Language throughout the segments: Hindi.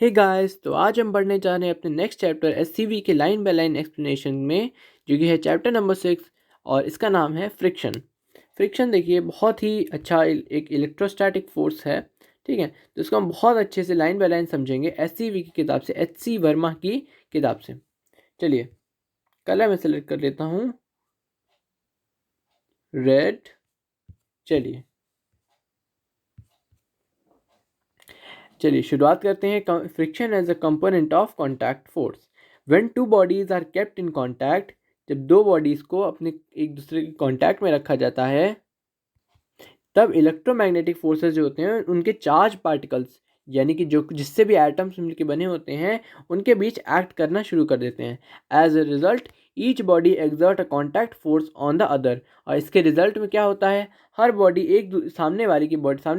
हे गाइस, तो आज हम पढ़ने जा रहे हैं अपने नेक्स्ट चैप्टर एससीवी के लाइन बाय लाइन एक्सप्लेनेशन में, जो कि है चैप्टर नंबर 6 और इसका नाम है फ्रिक्शन। फ्रिक्शन देखिए बहुत ही अच्छा एक इलेक्ट्रोस्टैटिक फोर्स है, ठीक है। तो इसको हम बहुत अच्छे से लाइन बाय लाइन समझेंगे एससीवी की किताब से, एचसी वर्मा की किताब से। चलिए, कलर मैं सेलेक्ट कर लेता हूँ, रेड। चलिए शुरुआत करते हैं। Friction as a component of contact force. When two bodies are kept in contact, जब दो बॉडीज को अपने एक दूसरे के कॉन्टैक्ट में रखा जाता है, तब इलेक्ट्रोमैग्नेटिक फोर्सेस जो होते हैं उनके चार्ज पार्टिकल्स, यानी कि जो जिससे भी एटम्स मिलकर बने होते हैं, उनके बीच एक्ट करना शुरू कर देते हैं। As a result each body exert a contact force on the other. और इसके रिजल्ट में क्या होता है, हर बॉडी सामने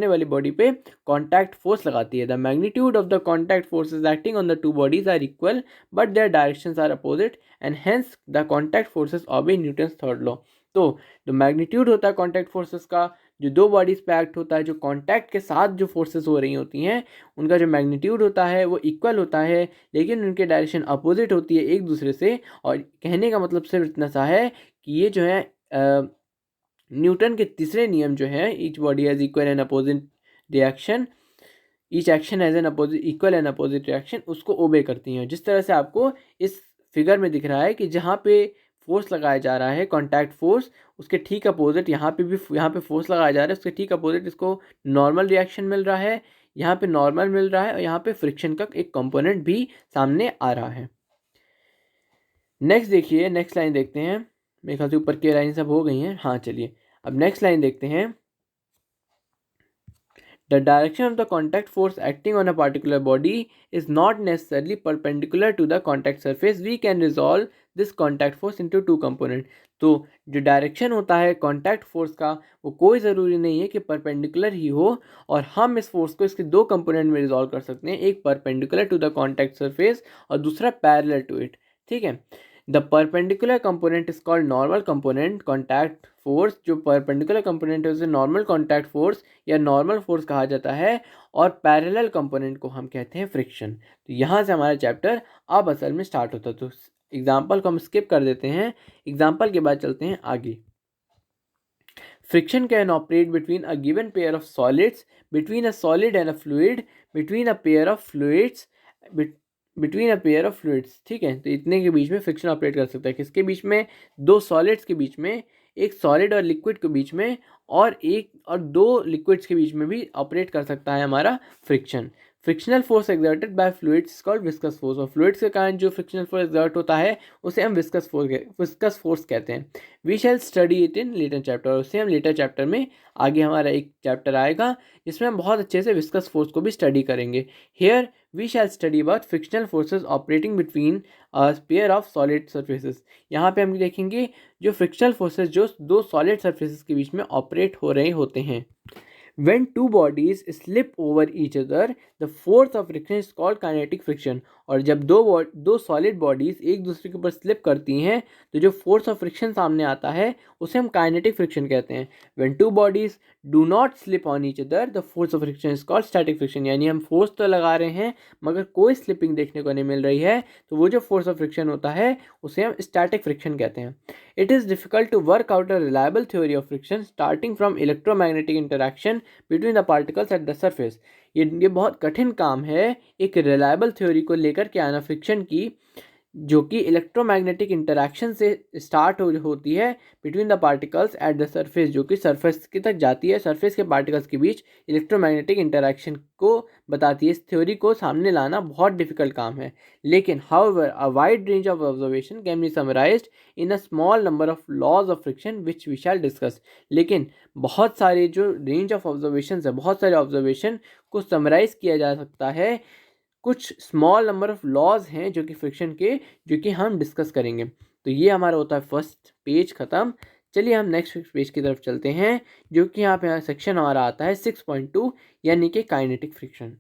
वाली बॉडी पे कॉन्टैक्ट फोर्स लगाती है। The magnitude of the contact forces acting on the two bodies are equal but their directions are opposite and hence the contact forces obey Newton's third law. तो जो मैग्नीट्यूड होता है कॉन्टैक्ट फोर्सेस का, जो दो बॉडीज पे एक्ट होता है, जो कांटेक्ट के साथ जो फोर्सेस हो रही होती हैं, उनका जो मैग्नीट्यूड होता है वो इक्वल होता है, लेकिन उनके डायरेक्शन अपोजिट होती है एक दूसरे से। और कहने का मतलब सिर्फ इतना सा है कि ये जो है न्यूटन के तीसरे नियम जो है, each body has equal and opposite reaction, each action has an opposite equal and opposite reaction, उसको ओबे करती हैं। जिस तरह से आपको इस फिगर में दिख रहा है कि जहाँ पे फोर्स लगाया जा रहा है कॉन्टैक्ट फोर्स, उसके ठीक अपोजिट यहाँ पे फोर्स लगाया जा रहा है, उसके ठीक अपोजिट इसको नॉर्मल रिएक्शन मिल रहा है। यहाँ पे नॉर्मल मिल रहा है और यहाँ पे फ्रिक्शन का एक कंपोनेंट भी सामने आ रहा है। नेक्स्ट देखिए, नेक्स्ट लाइन देखते हैं। मेरे ख्याल से ऊपर की लाइन सब हो गई हैं। हाँ चलिए, अब नेक्स्ट लाइन देखते हैं। The direction of the contact force acting on a particular body is not necessarily perpendicular to the contact surface. We can resolve this contact force into two components. तो जो डायरेक्शन होता है कॉन्टैक्ट फोर्स का, वो कोई ज़रूरी नहीं है कि परपेंडिकुलर ही हो, और हम इस फोर्स को इसके दो कंपोनेंट में रिजॉल्व कर सकते हैं, एक perpendicular to the contact surface और दूसरा पैरेलल टू इट, ठीक है। The perpendicular component is called normal component contact force. जो परपेंडिकुलर कंपोनेंट है उसे नॉर्मल कॉन्टैक्ट फोर्स या नॉर्मल फोर्स कहा जाता है, और पैरेलल कंपोनेंट को हम कहते हैं फ्रिक्शन। तो यहाँ से हमारा चैप्टर अब असल में स्टार्ट होता है। तो एग्जाम्पल को हम स्किप कर देते हैं, एग्जाम्पल के बाद चलते हैं आगे। Friction can operate between a given pair of solids, between a solid and a fluid, between a pair of fluids, between a pair of fluids, ठीक है। तो इतने के बीच में फ्रिक्शन ऑपरेट कर सकता है। किसके बीच में? दो सॉलिड्स के बीच में, एक सॉलिड और लिक्विड के बीच में, और एक और दो लिक्विड्स के बीच में भी ऑपरेट कर सकता है हमारा friction. Frictional force exerted bye fluids called viscous force. और फ्लूइड्स के कारण जो फ्रिक्शनल फोर्स एक्सर्ट होता है उसे हम विस्कस फोर्स कहते हैं। We shall study it in later chapter. और उसे हम लेटर चैप्टर में, आगे हमारा एक चैप्टर आएगा जिसमें हम बहुत अच्छे से विस्कस फोर्स को भी स्टडी करेंगे। Here we shall study about frictional forces operating between a pair of solid surfaces. यहाँ पे हम देखेंगे जो फ्रिक्शनल फोर्सेस जो दो सॉलिड सर्फेसेस के बीच में ऑपरेट हो रहे होते हैं। When two bodies slip over each other, the force of friction is called kinetic friction. और जब दो सॉलिड बॉडीज एक दूसरे के ऊपर स्लिप करती हैं, तो जो फोर्स ऑफ फ्रिक्शन सामने आता है उसे हम काइनेटिक फ्रिक्शन कहते हैं। When two bodies do not slip on each other, the force of friction is called static friction. यानी हम फोर्स तो लगा रहे हैं मगर कोई स्लिपिंग देखने को नहीं मिल रही है, तो वो जो फोर्स ऑफ फ्रिक्शन होता है उसे हम स्टैटिक फ्रिक्शन कहते हैं। It is difficult to work out a reliable theory of friction starting from electromagnetic interaction between the particles at the surface. ये बहुत कठिन काम है एक रिलायबल थ्योरी को लेकर के आना फ्रिक्शन की, जो कि इलेक्ट्रोमैग्नेटिक इंटरैक्शन से स्टार्ट होती है between the particles at the surface, जो कि सरफेस की तक जाती है। सरफेस के पार्टिकल्स के बीच इलेक्ट्रोमैग्नेटिक इंटरैक्शन को बताती है। इस थ्योरी को सामने लाना बहुत डिफिकल्ट काम है, लेकिन however a wide range of observation can be summarised in a small number of laws of friction which we shall discuss. लेकिन बहुत सारे जो रेंज ऑफ ऑब्जर्वेशन है, बहुत सारे ऑब्जर्वेशन को समराइज किया जा सकता है कुछ स्मॉल नंबर ऑफ लॉज हैं जो कि फ्रिक्शन के, जो कि हम डिस्कस करेंगे। तो ये हमारा होता है फर्स्ट पेज खत्म। चलिए हम नेक्स्ट पेज की तरफ चलते हैं, जो कि यहाँ पे सेक्शन हमारा आता है 6.2, यानी कि काइनेटिक फ्रिक्शन।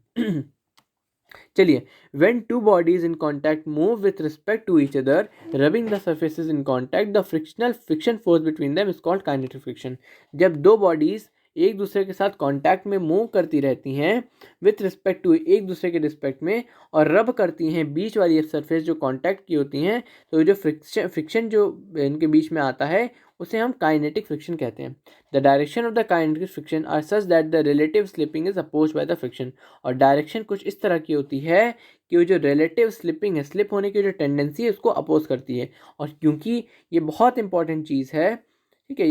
चलिए, when two bodies in contact move with respect to each other, rubbing the surfaces in contact, the friction force between them is called kinetic friction. जब दो बॉडीज एक दूसरे के साथ कांटेक्ट में मूव करती रहती हैं विथ रिस्पेक्ट टू, एक दूसरे के रिस्पेक्ट में, और रब करती हैं बीच वाली सरफेस जो कांटेक्ट की होती हैं, तो जो फ्रिक्शन जो इनके बीच में आता है उसे हम काइनेटिक फ्रिक्शन कहते हैं। The direction of the kinetic friction are such that the relative slipping is oppose by the friction. और डायरेक्शन कुछ इस तरह की होती है कि वो जो रिलेटिव स्लिपिंग है, स्लिप होने की जो टेंडेंसी है, उसको अपोज करती है। और क्योंकि ये बहुत इंपॉर्टेंट चीज़ है, ठीक है,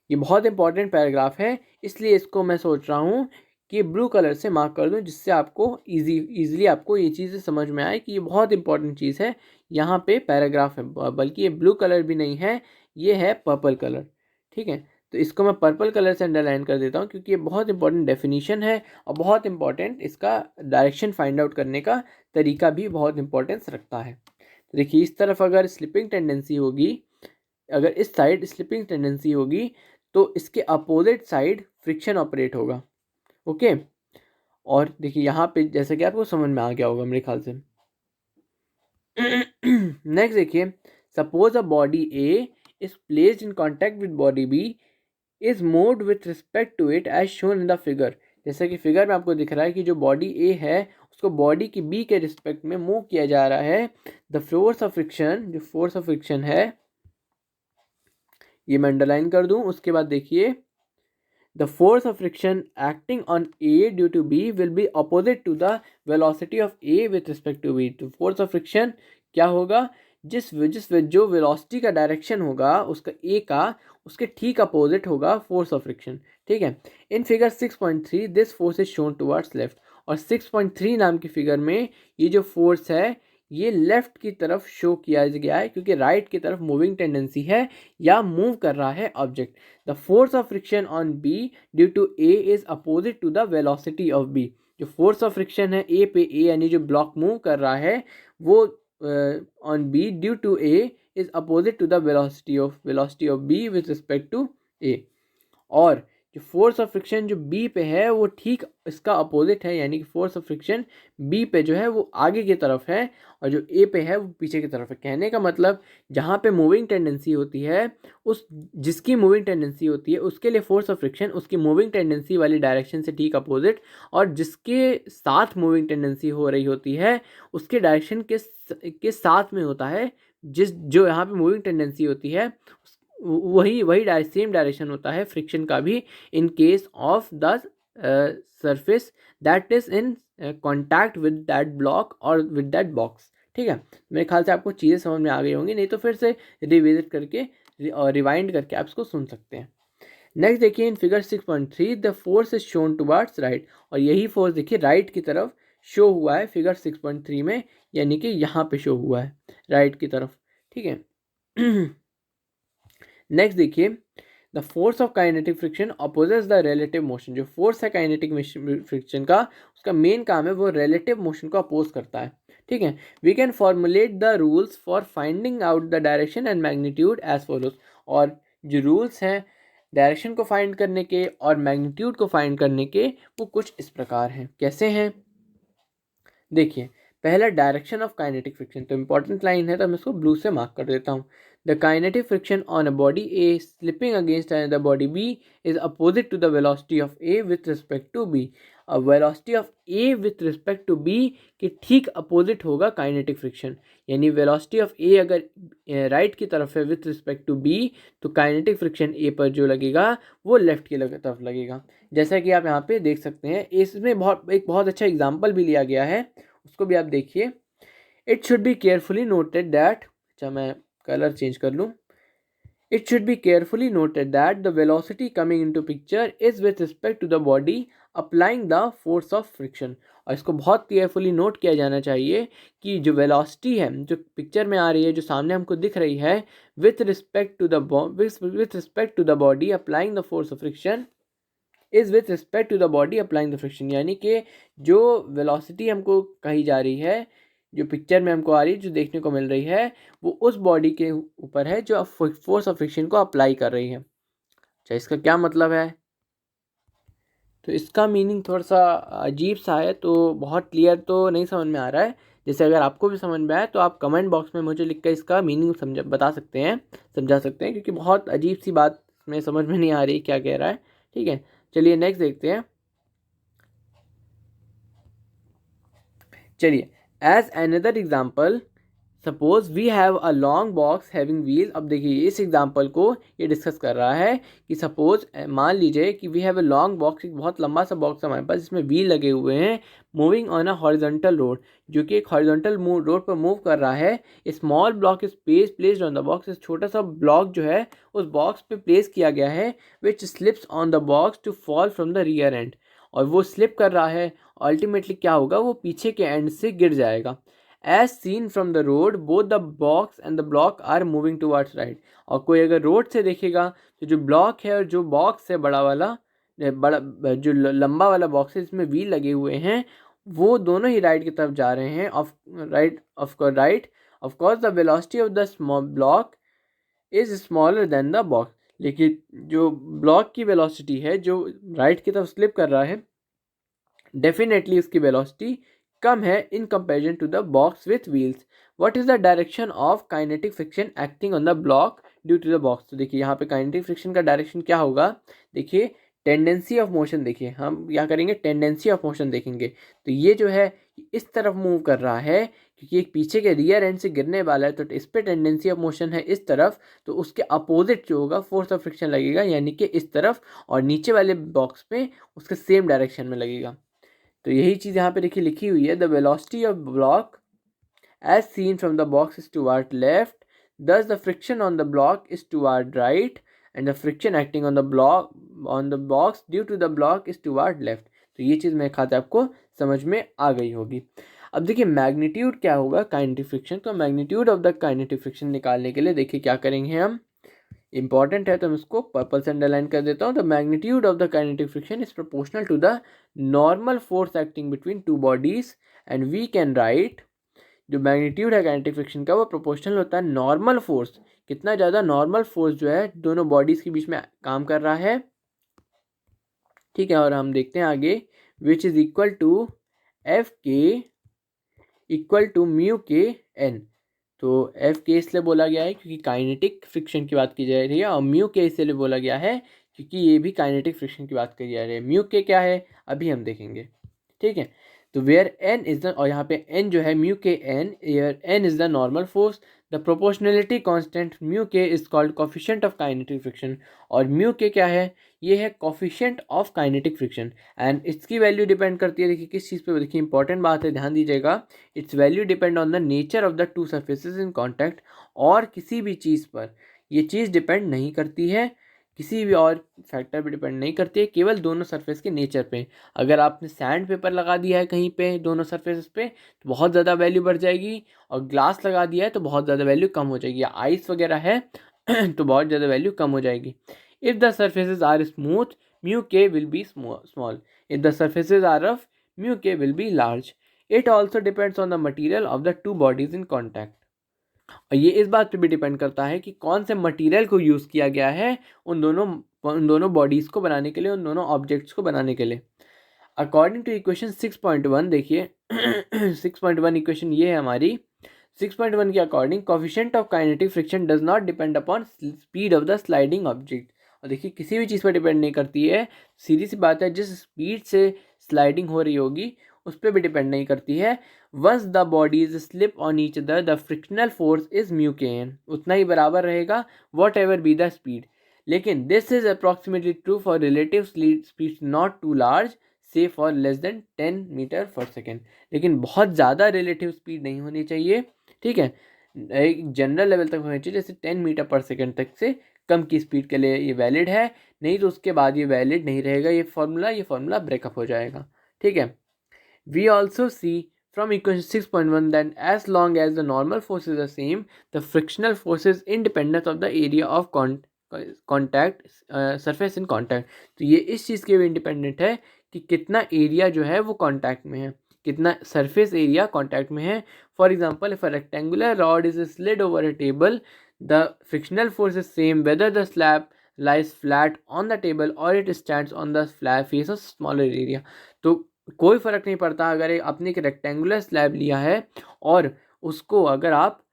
ये बहुत इंपॉर्टेंट पैराग्राफ है, इसलिए इसको मैं सोच रहा हूँ कि ब्लू कलर से मार्क कर दूँ, जिससे आपको ईजिली आपको ये चीज़ें समझ में आए कि ये बहुत इंपॉर्टेंट चीज़ है। यहाँ पे पैराग्राफ है, बल्कि ये ब्लू कलर भी नहीं है, ये है पर्पल कलर। ठीक है, तो इसको मैं पर्पल कलर से अंडरलाइन कर देता हूँ, क्योंकि ये बहुत इंपॉर्टेंट डेफिनीशन है और बहुत इंपॉर्टेंट इसका डायरेक्शन फाइंड आउट करने का तरीका भी बहुत इंपॉर्टेंस रखता है। तो देखिए, इस तरफ अगर स्लिपिंग टेंडेंसी होगी, अगर इस साइड स्लिपिंग टेंडेंसी होगी, तो इसके अपोजिट साइड फ्रिक्शन ऑपरेट होगा। ओके, और देखिए यहाँ पे जैसे कि आपको समझ में आ गया होगा मेरे ख्याल से। नेक्स्ट देखिए, suppose a body A is placed in contact with body B is moved with respect to it as shown in the figure. जैसे कि फिगर में आपको दिख रहा है कि जो बॉडी ए है उसको बॉडी की बी के रिस्पेक्ट में मूव किया जा रहा है। द फोर्स ऑफ फ्रिक्शन, जो फोर्स ऑफ फ्रिक्शन है, ये मैं अंडरलाइन कर दूं। उसके बाद देखिए, the force of friction acting on A due to B will be opposite to the velocity of A with respect to B. तो फोर्स ऑफ फ्रिक्शन क्या होगा, जिस जो वेलोसिटी का डायरेक्शन होगा उसका ए का, उसके ठीक अपोजिट होगा फोर्स ऑफ फ्रिक्शन। ठीक है, in figure 6.3 this force is shown towards left. और 6.3 नाम की फिगर में ये जो फोर्स है ये लेफ्ट की तरफ शो किया गया है, क्योंकि राइट की तरफ मूविंग टेंडेंसी है या मूव कर रहा है object. The force of friction on B due to A is opposite to the velocity of B. जो फोर्स ऑफ फ्रिक्शन है ए पे, ए यानी जो ब्लॉक मूव कर रहा है वो on B due to A is opposite to the velocity of B with respect to A. और जो फोर्स ऑफ फ्रिक्शन जो बी पे है वो ठीक इसका अपोजिट है, यानी कि फोर्स ऑफ फ्रिक्शन बी पे जो है वो आगे की तरफ है और जो ए पे है वो पीछे की तरफ है। कहने का मतलब, जहाँ पे मूविंग टेंडेंसी होती है, उस जिसकी मूविंग टेंडेंसी होती है उसके लिए फोर्स ऑफ फ्रिक्शन उसकी मूविंग टेंडेंसी वाली डायरेक्शन से ठीक अपोजिट, और जिसके साथ मूविंग टेंडेंसी हो रही होती है उसके डायरेक्शन के साथ में होता है। जो यहाँ पे मूविंग टेंडेंसी होती है वही सेम डायरेक्शन होता है फ्रिक्शन का भी, in case of the surface that is in contact with that block और विद दैट बॉक्स। ठीक है, मेरे ख्याल से आपको चीज़ें समझ में आ गई होंगी, नहीं तो फिर से रिविजिट करके और रिवाइंड करके आप इसको सुन सकते हैं। नेक्स्ट देखिए, in figure 6.3 the force is shown towards right. और यही फोर्स देखिए राइट की तरफ शो हुआ है फिगर 6.3 में, यानी कि यहाँ पे शो हुआ है राइट की तरफ। ठीक है। नेक्स्ट देखिए, the force of kinetic friction opposes the relative motion. जो फोर्स है काइनेटिक फ्रिक्शन का, उसका मेन काम है वो रिलेटिव मोशन को अपोज करता है। ठीक है, we can formulate the rules for finding out the direction and magnitude as follows. और जो रूल्स हैं डायरेक्शन को फाइंड करने के और मैग्नीट्यूड को फाइंड करने के, वो कुछ इस प्रकार हैं। कैसे हैं देखिए, पहला डायरेक्शन ऑफ काइनेटिक फ्रिक्शन, तो इंपॉर्टेंट लाइन है तो मैं इसको ब्लू से मार्क कर देता हूँ। The kinetic friction on a body A slipping against another body B is opposite to the velocity of A with respect to B. Velocity of A with respect to B के ठीक अपोजिट होगा काइनेटिक फ्रिक्शन, यानी वेलोसिटी ऑफ ए अगर राइट की तरफ है विथ रिस्पेक्ट टू बी, तो काइनेटिक फ्रिक्शन ए पर जो लगेगा वो लेफ्ट की तरफ लगेगा। जैसा कि आप यहाँ पे देख सकते हैं, इसमें एक बहुत अच्छा एग्जाम्पल भी लिया गया है, उसको भी आप देखिए। It should be carefully noted that, अच्छा मैं कलर चेंज कर लूँ। It should be carefully noted that the velocity coming into picture is with respect to the body applying the force of friction. और इसको बहुत केयरफुली नोट किया जाना चाहिए कि जो वेलोसिटी है जो पिक्चर में आ रही है, जो सामने हमको दिख रही है, with respect to the body applying the force of friction is with respect to the body applying the friction. यानी कि जो वेलोसिटी हमको कही जा रही है, जो पिक्चर में हमको आ रही है, जो देखने को मिल रही है, वो उस बॉडी के ऊपर है जो फोर्स ऑफ फ्रिक्शन को अप्लाई कर रही है। अच्छा, इसका क्या मतलब है? तो इसका मीनिंग थोड़ा सा अजीब सा है, तो बहुत क्लियर तो नहीं समझ में आ रहा है। जैसे अगर आपको भी समझ में आए तो आप कमेंट बॉक्स में मुझे लिखकर इसका मीनिंग बता सकते हैं, समझा सकते हैं, क्योंकि बहुत अजीब सी बात में समझ में नहीं आ रही क्या कह रहा है, ठीक है। चलिए नेक्स्ट देखते हैं। चलिए, as another example suppose we have a long box having wheel. अब देखिए इस एग्जाम्पल को ये डिस्कस कर रहा है कि सपोज मान लीजिए कि we have a long box, एक बहुत लंबा सा बॉक्स हमारे पास जिसमें व्हील लगे हुए हैं, moving on a horizontal road, जो कि एक हॉरिजॉन्टल रोड पर मूव कर रहा है। Small block is placed on the box, इस छोटा सा ब्लॉक जो है उस बॉक्स पे प्लेस किया गया है, which slips on the box to fall from the rear end, और वो स्लिप कर रहा है, अल्टीमेटली क्या होगा, वो पीछे के एंड से गिर जाएगा। As seen from the road both the box and the block are moving towards right. और कोई अगर रोड से देखेगा तो जो ब्लॉक है और जो बॉक्स है बड़ा वाला, जो लंबा वाला बॉक्स है जिसमें व्हील लगे हुए हैं, वो दोनों ही राइट की तरफ जा रहे हैं। Of course the velocity of the block is smaller than the box. लेकिन जो ब्लॉक की वेलोसिटी है जो राइट की तरफ स्लिप कर रहा है, डेफिनेटली उसकी वेलोसिटी कम है in comparison to the box with wheels. What is the direction of kinetic friction acting on the block due to the box. तो देखिए यहाँ पे काइनेटिक फ्रिक्शन का डायरेक्शन क्या होगा, देखिए टेंडेंसी ऑफ मोशन, देखिए हम क्या करेंगे, टेंडेंसी ऑफ मोशन देखेंगे। तो ये जो है इस तरफ मूव कर रहा है क्योंकि एक पीछे के रियर एंड से गिरने वाला है, तो इस पे टेंडेंसी ऑफ मोशन है इस तरफ, तो उसके अपोजिट जो होगा फोर्स ऑफ फ्रिक्शन लगेगा, यानी कि इस तरफ, और नीचे वाले बॉक्स पे उसके सेम डायरेक्शन में लगेगा। तो यही चीज़ यहाँ पे देखिए लिखी हुई है, the velocity of block as seen from the box is toward left, thus the friction on the block is toward right, and the friction acting on the block on the box due to the block is toward left. तो ये चीज़ मेरे ख्याल से आपको समझ में आ गई होगी। अब देखिए मैग्नीट्यूड क्या होगा काइनेटिक फ्रिक्शन, तो magnitude of the kinetic friction निकालने के लिए देखिए क्या करेंगे हम, इंपॉर्टेंट है तो हम इसको पर्पल से अंडरलाइन कर देता हूँ। The magnitude of the kinetic friction is proportional to the normal force acting between two bodies, and we can write, जो मैग्नीट्यूड है काइनेटिक फ्रिक्शन का वो प्रोपोर्शनल होता है नॉर्मल फोर्स, कितना ज़्यादा नॉर्मल फोर्स जो है दोनों बॉडीज के बीच में काम कर रहा है, ठीक है। और हम देखते हैं आगे, which is equal to F K equal to mu के एन। तो एफ के इसलिए बोला गया है क्योंकि काइनेटिक फ्रिक्शन की बात की जा रही है, और म्यू के इसलिए बोला गया है क्योंकि ये भी काइनेटिक फ्रिक्शन की बात की जा रही है। म्यू के क्या है अभी हम देखेंगे, ठीक है। तो वेयर एन इज द, और यहाँ पे एन जो है म्यू के N, where N is the normal force, the proportionality constant mu k is called coefficient of kinetic friction. और म्यू के क्या है, ये है coefficient of kinetic friction, and इसकी वैल्यू डिपेंड करती है, देखिए किस चीज़ पे, देखिए इंपॉर्टेंट बात है ध्यान दीजिएगा, it's value depend on the nature of the to surfaces in contact. और किसी भी चीज़ पर ये चीज़ डिपेंड नहीं करती है, किसी भी और फैक्टर पे डिपेंड नहीं करती है, केवल दोनों सरफेस के नेचर पे। अगर आपने सैंड पेपर लगा दिया है कहीं पे दोनों सरफेस पे तो बहुत ज़्यादा वैल्यू बढ़ जाएगी, और ग्लास लगा दिया है तो बहुत ज़्यादा वैल्यू कम हो जाएगी, या आइस वगैरह है तो बहुत ज़्यादा वैल्यू कम हो जाएगी। If the surfaces are smooth mu k will be small, if the surfaces are rough mu k will be large. It also depends on the material of the two bodies in contact. और ये इस बात पे भी डिपेंड करता है कि कौन से मटेरियल को यूज़ किया गया है उन दोनों बॉडीज़ को बनाने के लिए, उन दोनों ऑब्जेक्ट्स को बनाने के लिए। अकॉर्डिंग टू इक्वेशन 6.1 देखिए 6.1 इक्वेशन ये है हमारी। 6.1 के according coefficient of kinetic friction does not depend upon speed of the sliding object. और देखिए किसी भी चीज़ पर डिपेंड नहीं करती है, सीधी सी बात है, जिस स्पीड से स्लाइडिंग हो रही होगी उस पर भी डिपेंड नहीं करती है। Once the bodies slip on each other the frictional force is mu के एन, उतना ही बराबर रहेगा whatever be the speed. लेकिन this is approximately true for relative speed not too large say for less than 10 metre per second. लेकिन बहुत ज़्यादा रिलेटिव स्पीड नहीं होनी चाहिए, ठीक है, एक जनरल लेवल तक होनी चाहिए, जैसे 10 मीटर पर सेकेंड तक से कम की स्पीड के लिए ये वैलिड है, नहीं तो उसके बाद ये वैलिड नहीं रहेगा, ये फॉर्मूला ब्रेकअप हो जाएगा, ठीक है। We also see from equation 6.1 that as long as the normal force is the same, the frictional force is independent of the area of contact surface in contact। तो ये इस चीज़ के भी इंडिपेंडेंट है कि कितना एरिया जो है वो कॉन्टैक्ट में है, कितना सरफेस एरिया कॉन्टैक्ट में है। For example if a rectangular rod is slid over a table, the frictional force is same whether the slab lies flat on the table or it stands on the flat face of smaller area। तो कोई फ़र्क नहीं पड़ता अगर आपने एक रेक्टेंगुलर स्लैब लिया है और उसको अगर आप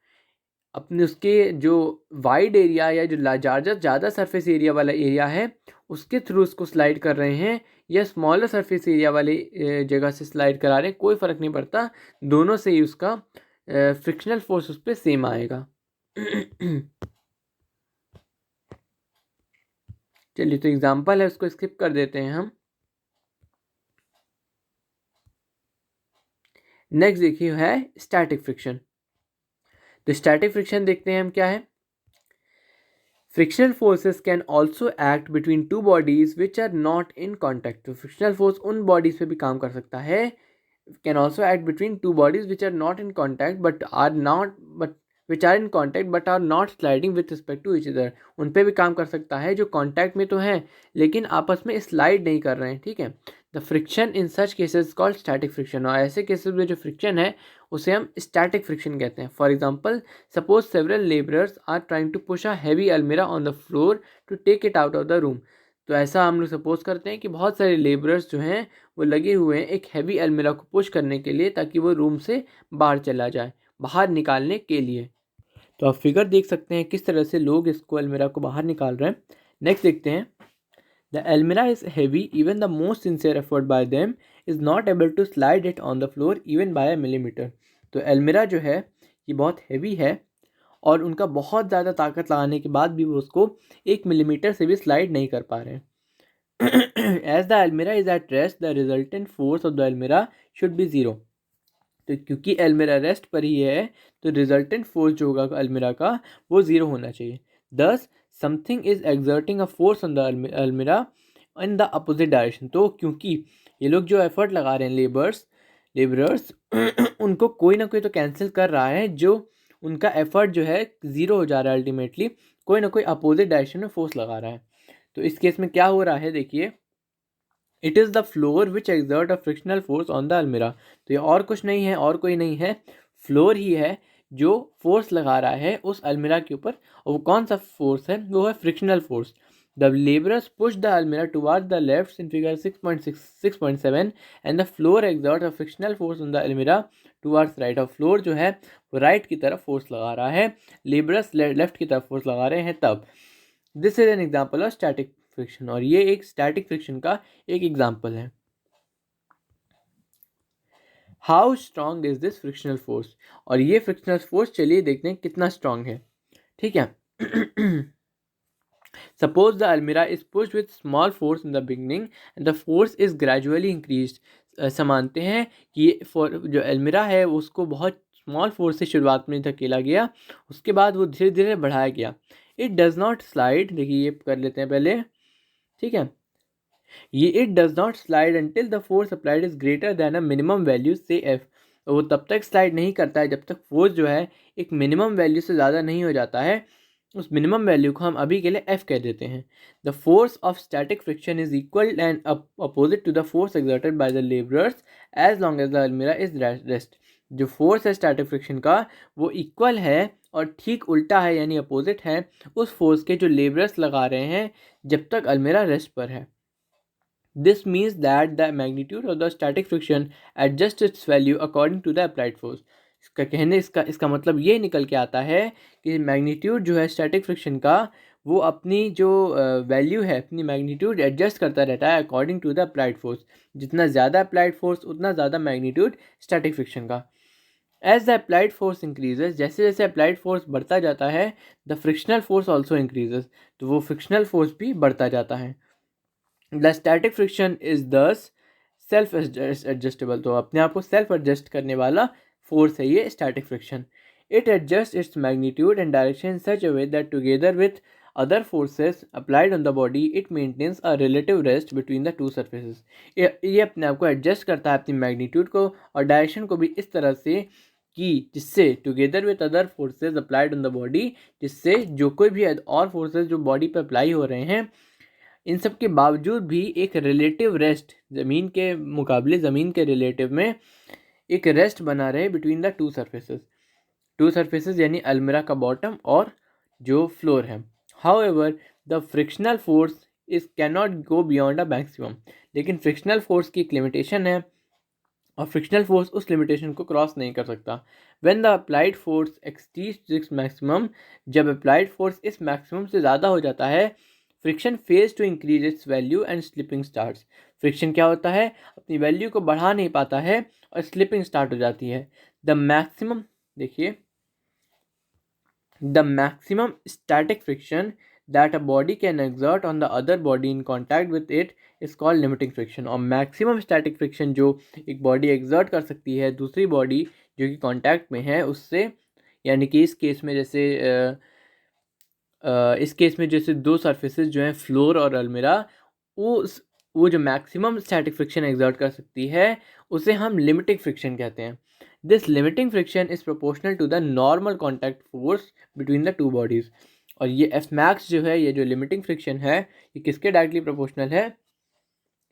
अपने उसके जो वाइड एरिया या जो ज़्यादा सरफेस एरिया वाला एरिया है उसके थ्रू उसको स्लाइड कर रहे हैं या स्मॉलर सरफेस एरिया वाले जगह से स्लाइड करा रहे हैं, कोई फ़र्क नहीं पड़ता, दोनों से ही उसका फ्रिक्शनल फोर्स उस पर सेम आएगा। चलिए, तो एग्जांपल है उसको स्किप कर देते हैं हम। नेक्स्ट देखिए है स्टैटिक फ्रिक्शन। तो स्टैटिक फ्रिक्शन देखते हैं हम क्या है। Frictional forces can also act between two bodies which are not in contact. तो फ्रिक्शनल फोर्स उन बॉडीज पे भी काम कर सकता है, can also act between two bodies which are not in contact but which are in contact but are not sliding with respect to each other. उन पे भी काम कर सकता है जो कॉन्टैक्ट में तो हैं लेकिन आपस में स्लाइड नहीं कर रहे हैं, ठीक है। The friction in such cases called static friction. और ऐसे केसेस में जो फ्रिक्शन है उसे हम स्टैटिक फ्रिक्शन कहते हैं। For example, suppose several labourers are trying to push a heavy almirah on the floor to take it out of the room. तो ऐसा हम लोग सपोज करते हैं कि बहुत सारे लेबरर्स जो हैं वो लगे हुए हैं एक हैवी अलमीरा को पुश करने के लिए ताकि वो रूम से बाहर चला जाए, बाहर निकालने के लिए। तो आप फिगर देख सकते हैं किस तरह से लोग इसको अलमीरा को बाहर निकाल रहे हैं। नेक्स्ट देखते हैं। The almirah is heavy, even the most sincere effort by them is not able to slide it on the floor even by a millimetre. तो अलमीरा जो है ये बहुत हैवी है और उनका बहुत ज़्यादा ताकत लगाने के बाद भी वो उसको 1 मिलीमीटर से भी स्लाइड नहीं कर पा रहे हैं। As the almirah is at rest the resultant force of the अलमीरा शुड बी ज़ीरो। तो क्योंकि अलमीरा रेस्ट पर ही है तो रिजल्टेंट फोर्स जो होगा अलमीरा का वो ज़ीरो होना चाहिए। दस something is exerting a force on the अलमीरा इन द अपोजिट डायरेक्शन। तो क्योंकि ये लोग जो एफर्ट लगा रहे हैं लेबरर्स उनको कोई ना कोई तो कैंसिल कर रहा है, जो उनका एफर्ट जो है ज़ीरो हो जा रहा है अल्टीमेटली, कोई ना कोई अपोजिट डायरेक्शन में फोर्स लगा रहा है। तो इस केस में क्या हो रहा है देखिए, it is the floor which exert a frictional force on the अलमीरा। तो ये और कुछ नहीं है, और कोई नहीं है, फ्लोर ही है जो फोर्स लगा रहा है उस अलमीरा के ऊपर। और वो कौन सा फोर्स है, वो है frictional force. The labourers push the almirah toward the left in figure 6.7 and the floor exert a frictional force on the almirah towards right. और फ्लोर जो है वो राइट की तरफ फोर्स लगा रहा है, लेबरर्स लेफ्ट की तरफ फोर्स लगा रहे हैं तब। This is an example of static friction. और ये एक स्टैटिक फ्रिक्शन का एक एग्जाम्पल है। How strong is this frictional force. और ये फ्रिक्शनल फोर्स चलिए देखते हैं कितना स्ट्रॉन्ग है, ठीक है। Suppose the almirah is pushed with small force in the beginning and the force is gradually increase. ऐसा मानते हैं कि जो अलमीरा है उसको बहुत स्मॉल फोर्स से शुरुआत में धकेला गया, उसके बाद वो धीरे धीरे बढ़ाया गया। इट डज नॉट स्लाइड, देखिए ये कर लेते हैं पहले, ठीक है। ये it does not slide until the force applied is greater than a minimum value से एफ। वो तब तक स्लाइड नहीं करता है जब तक फोर्स जो है एक मिनिमम वैल्यू से ज़्यादा नहीं हो जाता है। उस मिनिमम वैल्यू को हम अभी के लिए एफ कह देते हैं। The force of static friction is equal and opposite to the force exerted by the labourers as long as the almirah is rest. जो फोर्स है स्टैटिक फ्रिक्शन का वो इक्वल है और ठीक उल्टा है, यानी अपोजिट है उस फोर्स के जो लेबरर्स लगा रहे हैं जब तक अलमीरा रेस्ट पर है। This means that the magnitude of the static friction adjusts its value according to the applied force. इसका मतलब ये निकल के आता है कि मैग्नीट्यूड जो है स्टैटिक फ्रिक्शन का वो अपनी जो वैल्यू है अपनी मैग्नीट्यूड एडजस्ट करता रहता है according to the applied force. जितना ज़्यादा अप्लाइड फोर्स उतना ज़्यादा मैग्नीट्यूड स्टैटिक फ्रिक्शन का। As the applied force increases, जैसे जैसे अप्लाइड फोर्स बढ़ता जाता है the frictional force also increases, तो वो फ्रिक्शनल फोर्स भी बढ़ता जाता है। The static friction is thus self adjustable. तो अपने आप को सेल्फ एडजस्ट करने वाला फोर्स है ये static friction. It adjust its magnitude and direction in such a way that together with other forces applied on the body it maintains a relative rest between the two surfaces. ये अपने आप को एडजस्ट करता है अपनी मैग्नीट्यूड को और डायरेक्शन को भी इस तरह से कि जिससे together with other forces applied on the body, जिससे जो कोई भी और फोर्सेज जो बॉडी पर अप्लाई हो रहे हैं इन सब के बावजूद भी एक रिलेटिव रेस्ट, ज़मीन के मुकाबले ज़मीन के रिलेटिव में एक रेस्ट बना रहे बिटवीन द टू सर्फेसेस यानी अलमीरा का बॉटम और जो फ्लोर है। However the frictional force is can not go beyond a maximum. लेकिन फ्रिक्शनल फोर्स की एक लिमिटेशन है और फ्रिक्शनल फोर्स उस लिमिटेशन को क्रॉस नहीं कर सकता। When the applied force exceeds this maximum, जब अप्लाइड फोर्स इस मैक्सिमम से ज़्यादा हो जाता है, friction fails to increase its value and slipping starts. Friction क्या होता है, अपनी वैल्यू को बढ़ा नहीं पाता है और स्लिपिंग स्टार्ट हो जाती है। द मैक्सिमम, देखिए, the maximum static friction that a body can exert on the other body in contact with it is called limiting friction। और maximum static friction जो एक बॉडी exert कर सकती है दूसरी बॉडी जो कि कांटेक्ट में है उससे, यानी कि इस केस में जैसे दो सरफेसेस जो हैं फ्लोर और अलमीरा, वो जो मैक्सिमम स्टैटिक फ्रिक्शन exert कर सकती है उसे हम लिमिटिंग फ्रिक्शन कहते हैं। This limiting friction is proportional to the normal contact force between the two bodies. और ये एफ मैक्स जो है, ये जो लिमिटिंग फ्रिक्शन है, ये किसके डायरेक्टली प्रोपोर्शनल है,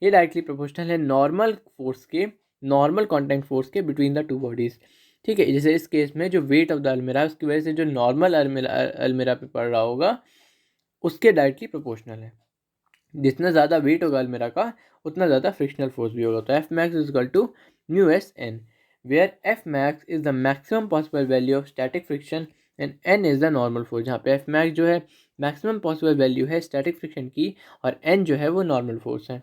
ये डायरेक्टली प्रोपोर्शनल है नॉर्मल फोर्स के, नॉर्मल कॉन्टैक्ट फोर्स के बिटवीन द टू बॉडीज। ठीक है, जैसे इस केस में जो वेट ऑफ द अलमीरा है उसकी वजह से जो नॉर्मल अलमीरा पे पड़ रहा होगा उसके डायरेक्टली प्रोपोर्शनल है। जितना ज़्यादा वेट होगा अलमीरा का उतना ज़्यादा फ्रिक्शनल फोर्स भी होगा। तो F max is equal to mu S N, where F max is the maximum possible value of static friction and N is the normal force. जहाँ पे एफ मैक्स जो है मैक्सिमम पॉसिबल वैल्यू है स्टैटिक फ्रिक्शन की और एन जो है वो नॉर्मल फोर्स है।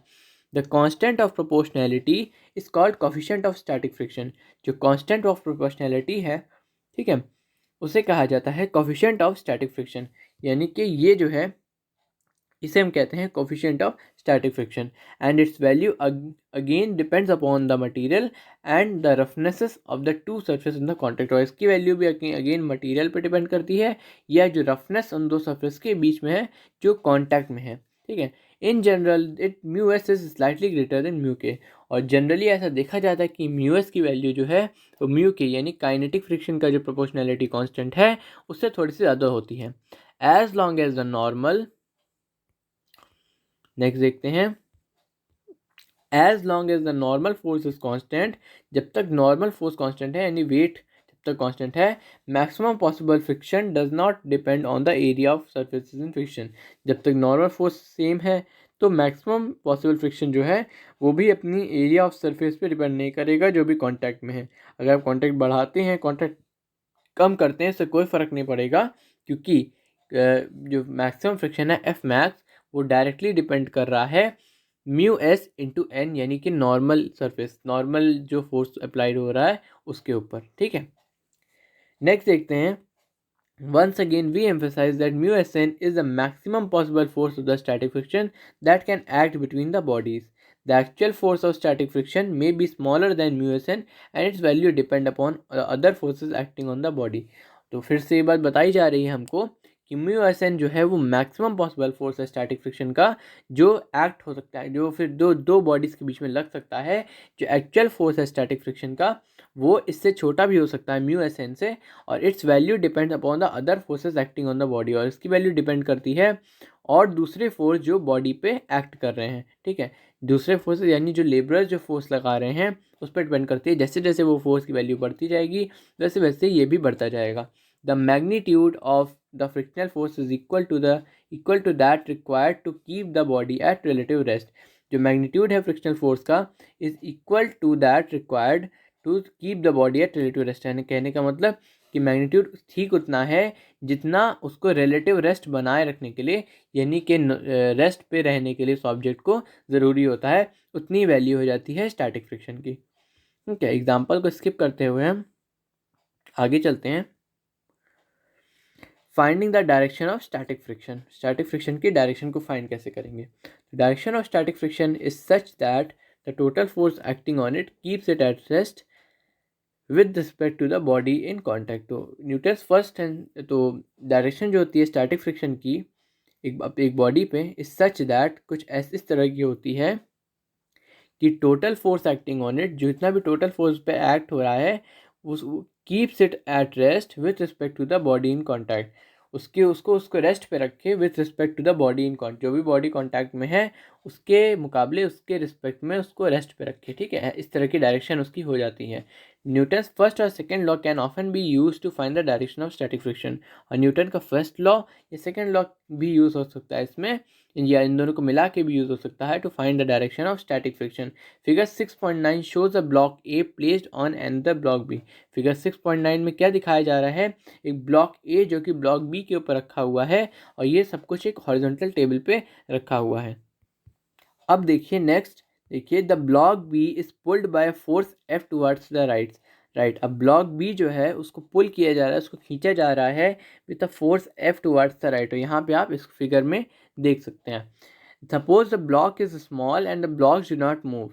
The constant of proportionality is called coefficient of static friction. जो कांस्टेंट ऑफ प्रोपोर्शनैलिटी है, ठीक है, उसे कहा जाता है कोफिशिएंट ऑफ स्टैटिक फ्रिक्शन, यानी कि ये जो है इसे हम कहते हैं coefficient of static friction. And its value again depends upon the material and the roughnesses of the two surface in the contact. और इसकी वैल्यू भी अगेन मटेरियल पे डिपेंड करती है या जो रफनेस उन दो सरफेस के बीच में है जो कॉन्टैक्ट में है। ठीक है, in general it mu S is slightly greater than mu के। और जनरली ऐसा देखा जाता है कि म्यू एस की वैल्यू जो है वो म्यू के यानी काइनेटिक फ्रिक्शन का जो प्रोपोर्शनैलिटी कांस्टेंट है उससे थोड़ी सी ज़्यादा होती है। As long as the normal, next देखते हैं, as long as the normal force is constant, जब तक नॉर्मल फोर्स कांस्टेंट है यानी वेट जब तक कांस्टेंट है, maximum possible friction does not depend on the area of surfaces in friction. जब तक नॉर्मल फोर्स सेम है तो मैक्सिमम पॉसिबल फ्रिक्शन जो है वो भी अपनी एरिया ऑफ सरफेस पे डिपेंड नहीं करेगा जो भी कांटेक्ट में है। अगर आप कांटेक्ट बढ़ाते हैं कांटेक्ट कम करते हैं इससे कोई फ़र्क नहीं पड़ेगा, क्योंकि जो मैक्सिमम फ्रिक्शन है एफ मैक्स वो डायरेक्टली डिपेंड कर रहा है म्यू एस इंटू एन, यानी कि नॉर्मल सरफेस, नॉर्मल जो फोर्स अप्लाइड हो रहा है उसके ऊपर। ठीक है, नेक्स्ट देखते हैं, once again we emphasize that mu sn is the maximum possible force of the static friction that can act between the bodies. The actual force of static friction may be smaller than mu sn and its value depend upon other forces acting on the body। तो फिर से ये बात बताई जा रही है हमको कि म्यू एस एन जो है वो मैक्सिमम पॉसिबल फोर्स है स्टैटिक फ्रिक्शन का जो एक्ट हो सकता है, जो फिर दो बॉडीज़ के बीच में लग सकता है। जो एक्चुअल फोर्स है स्टैटिक फ्रिक्शन का वो इससे छोटा भी हो सकता है म्यू एस एन से, और it's value depends upon the other forces acting on the body. और इसकी वैल्यू डिपेंड करती है और दूसरे फोर्स जो बॉडी पे एक्ट कर रहे हैं। ठीक है, दूसरे फोर्सेस यानी जो लेबरर्स जो फोर्स लगा रहे हैं उस पर डिपेंड करती है। जैसे जैसे वो फोर्स की वैल्यू बढ़ती जाएगी वैसे वैसे ये भी बढ़ता जाएगा। The magnitude of the frictional force is equal to that required to keep the body at relative rest. जो मैग्नीट्यूड है फ्रिक्शनल फोर्स का is equal to that required to keep the body at relative rest. यानी कहने का मतलब कि मैग्नीट्यूड ठीक उतना है जितना उसको रिलेटिव रेस्ट बनाए रखने के लिए, यानी कि रेस्ट पे रहने के लिए उस ऑब्जेक्ट को ज़रूरी होता है, उतनी वैल्यू हो जाती है स्टैटिक फ्रिक्शन की। ठीक है, एग्जाम्पल को स्किप करते हुए हम आगे चलते हैं। Finding the direction of static friction, static friction की डायरेक्शन को फाइंड कैसे करेंगे। Direction of static friction is such that the total force acting on it keeps it at rest with respect to the body in contact. तो न्यूटन्स फर्स्ट एंड तो डायरेक्शन जो होती है स्टैटिक फ्रिक्शन की एक बॉडी पे इज सच दैट कुछ इस तरह की होती है कि total force acting on it, जितना भी टोटल फोर्स पे एक्ट हो रहा है उस keeps it at rest with respect to the body in contact. उसको रेस्ट पे रखे with respect to the body in contact, जो भी बॉडी कॉन्टैक्ट में है उसके मुकाबले उसके रिस्पेक्ट में उसको रेस्ट पे रखे। ठीक है, इस तरह की डायरेक्शन उसकी हो जाती है। न्यूटन्स फर्स्ट और second law can often be use to find the direction of static friction. और न्यूटन का फर्स्ट लॉ या सेकेंड लॉ भी यूज़ हो सकता है इसमें या इन दोनों को मिला के भी यूज हो सकता है to find the direction of static friction. Figure 6.9 shows a block A placed on another block B. Figure 6.9 में क्या दिखाया जा रहा है, एक ब्लॉक ए जो कि ब्लॉक बी के ऊपर रखा हुआ है और ये सब कुछ एक हॉरिजॉन्टल टेबल पे रखा हुआ है। अब देखिए नेक्स्ट, देखिए the block B is pulled by force F towards the right. अब ब्लॉक बी जो है उसको पुल किया जा रहा है, उसको खींचा जा रहा है with the force F towards the right. और यहाँ पे आप इस फिगर में देख सकते हैं। Suppose the block is small and the blocks do not move.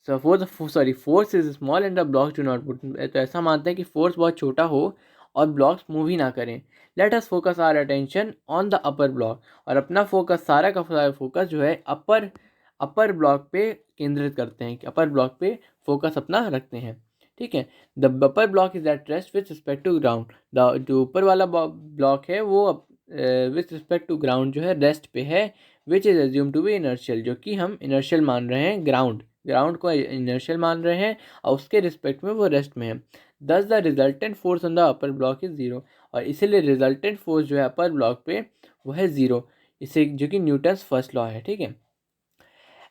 Force is small and the blocks do not move. तो ऐसा मानते हैं कि फोर्स बहुत छोटा हो और ब्लॉक्स मूव ही ना करें। Let us focus our attention on the upper block. और अपना फोकस, सारा का सारा फोकस जो है अपर ब्लॉक पे केंद्रित करते हैं, कि अपर ब्लॉक पे फोकस अपना रखते हैं। ठीक है, the upper block is at rest with respect to ground. The जो ऊपर वाला ब्लॉक है वो विथ रिस्पेक्ट टू ग्राउंड जो है रेस्ट पे है। Which is assume to be inertial, जो कि हम इनर्शियल मान रहे हैं, ग्राउंड को इनर्शियल मान रहे हैं और उसके रिस्पेक्ट में वो रेस्ट में है। दस the resultant force on the upper block is zero. और इसीलिए रिजल्टेंट फोर्स जो है अपर ब्लॉक पे वो है जीरो, इसे जो कि न्यूटन्स फर्स्ट लॉ है। ठीक है,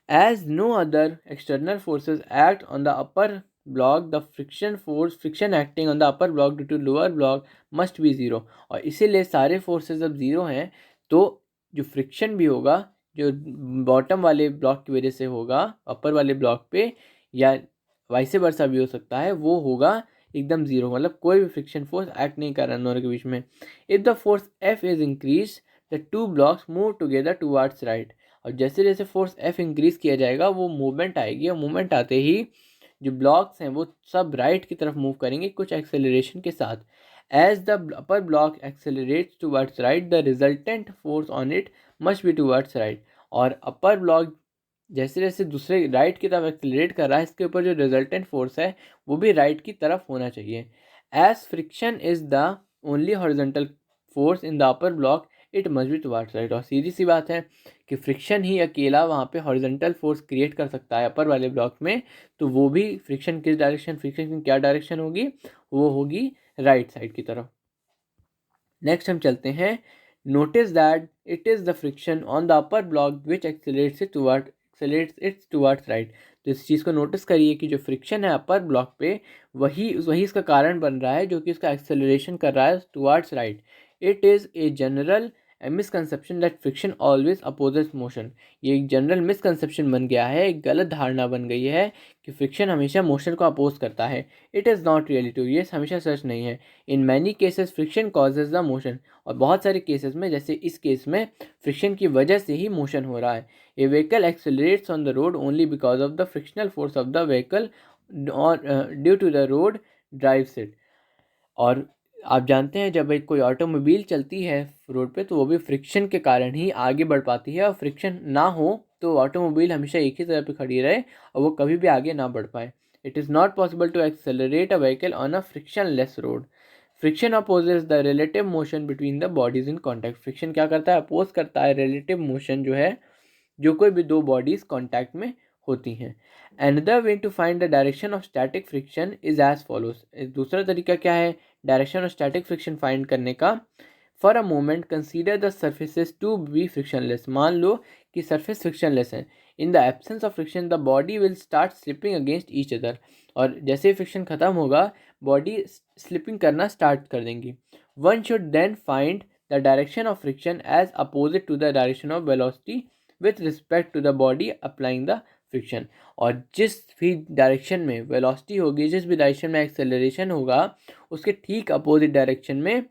as no other external forces act on the upper block, the friction acting on the upper block due to lower block must be zero। और इसीलिए सारे फोर्सेस अब जीरो हैं, तो जो फ्रिक्शन भी होगा जो बॉटम वाले ब्लॉक की वजह से होगा अपर वाले ब्लॉक पे, या वाइस वर्सा भी हो सकता है, वो होगा एकदम जीरो, मतलब कोई भी फ्रिक्शन फोर्स एक्ट नहीं कर रहा है दोनों के बीच में। If the force F is increase the two blocks move together towards right. और जैसे जैसे फोर्स एफ इंक्रीज किया जाएगा वो मूवमेंट आएगी, और मूवमेंट आते ही जो ब्लॉक्स हैं वो सब राइट की तरफ मूव करेंगे कुछ एक्सेलरेशन के साथ। As the upper block accelerates towards right the resultant force on it must be towards right. और अपर ब्लॉक जैसे जैसे दूसरे राइट की तरफ एक्सेलरेट कर रहा है, इसके ऊपर जो रिजल्टेंट फोर्स है वो भी राइट की तरफ होना चाहिए। As friction is the only horizontal force in the upper block it must be towards right. और सीधी सी बात है कि फ्रिक्शन ही अकेला वहाँ पे हॉरिजॉन्टल फोर्स क्रिएट कर सकता है अपर वाले ब्लॉक में, तो वो भी फ्रिक्शन किस डायरेक्शन, फ्रिक्शन की क्या डायरेक्शन होगी, वो होगी राइट साइड की तरफ। नेक्स्ट हम चलते हैं, notice that it is the friction on the upper block which accelerates it's towards right. तो इस चीज़ को नोटिस करिए कि जो फ्रिक्शन है अपर ब्लॉक पे वही इसका कारण बन रहा है जो कि इसका एक्सेलरेशन कर रहा है towards right. It is a general misconception that friction always opposes motion. ये एक जनरल मिसकंसेप्शन बन गया है, एक गलत धारणा बन गई है कि फ्रिक्शन हमेशा मोशन को अपोज करता है। It is not really true, ये हमेशा सच नहीं है। In many cases friction causes the motion. और बहुत सारे केसेस में, जैसे इस केस में, फ्रिक्शन की वजह से ही मोशन हो रहा है। A vehicle accelerates on the road only because of the frictional force of the vehicle और due to the road drives it. और आप जानते हैं जब एक कोई ऑटोमोबाइल चलती है रोड पे तो वो भी फ्रिक्शन के कारण ही आगे बढ़ पाती है, और फ्रिक्शन ना हो तो ऑटोमोबाइल हमेशा एक ही जगह पे खड़ी रहे और वो कभी भी आगे ना बढ़ पाए। It is not possible to accelerate a vehicle on a frictionless road. Friction opposes the relative motion between the bodies in contact. Friction क्या करता है, अपोज करता है रिलेटिव मोशन जो है जो कोई भी दो बॉडीज कॉन्टैक्ट में होती हैं। Another way to find the direction of static friction is as follows. दूसरा तरीका क्या है direction of static friction find करने का। For a moment consider the surfaces to be frictionless. मान लो कि सरफेस फ्रिक्शनलेस है। In the absence of friction the body will start slipping against each other. और जैसे ही फ्रिक्शन खत्म होगा बॉडी स्लिपिंग करना स्टार्ट कर देंगी। One should then find the direction of friction as opposite to the direction of velocity with respect to the body applying the friction. और जिस भी डायरेक्शन में वेलोसिटी होगी, जिस भी डायरेक्शन में एक्सेलरेशन होगा, उसके ठीक अपोजिट डायरेक्शन में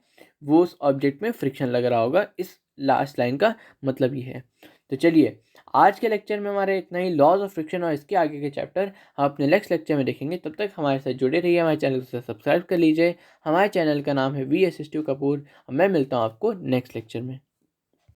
वो उस ऑब्जेक्ट में फ्रिक्शन लग रहा होगा। इस लास्ट लाइन का मतलब ये है। तो चलिए आज के लेक्चर में हमारे इतना ही। लॉज ऑफ फ्रिक्शन और इसके आगे के चैप्टर हम अपने नेक्स्ट लेक्चर में देखेंगे। तब तक हमारे साथ जुड़े रहिए, हमारे चैनल को सब्सक्राइब कर लीजिए। हमारे चैनल का नाम है VS स्टू कपूर। मैं मिलता हूँ आपको नेक्स्ट लेक्चर में।